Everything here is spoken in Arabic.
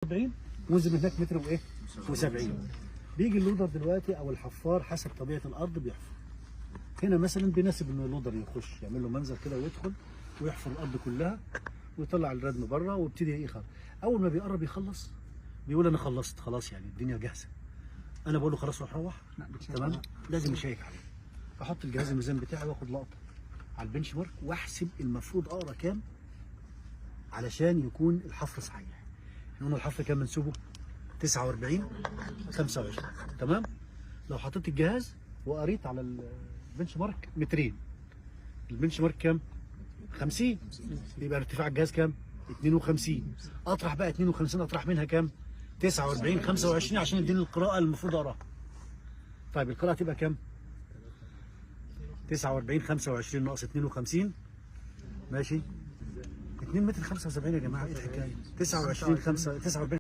45 وانزل من هناك متر وايه و70. بيجي اللودر دلوقتي او الحفار حسب طبيعه الارض بيحفر. هنا مثلا بيناسب ان اللودر يخش يعمل له منزل كده ويدخل ويحفر الارض كلها ويطلع الردم بره ويبتدي يخرج. اول ما بيقرب يخلص بيقول انا خلصت خلاص، يعني الدنيا جاهزه. انا بقول له خلاص روح. تمام، لازم يشيك عليه. احط الجهاز الميزان بتاعي واخد لقطه على البنش مارك واحسب المفروض اقرا كام علشان يكون الحفر صحيح. احنا قلنا الحفر كام منسوبه؟ 49 25. تمام. لو حطيت الجهاز وقريت على البنش مارك مترين، البنش مارك كام؟ 50، يبقى ارتفاع الجهاز كام؟ 52. اطرح بقى 52 اطرح منها كام؟ 49 25 عشان يديني القراءه اللي المفروض اقراها. طيب القراءه تبقى كام؟ 49 25 ناقص 52 ماشي 2 متر 75 يا جماعه، ايه الحكايه؟ 29 5 49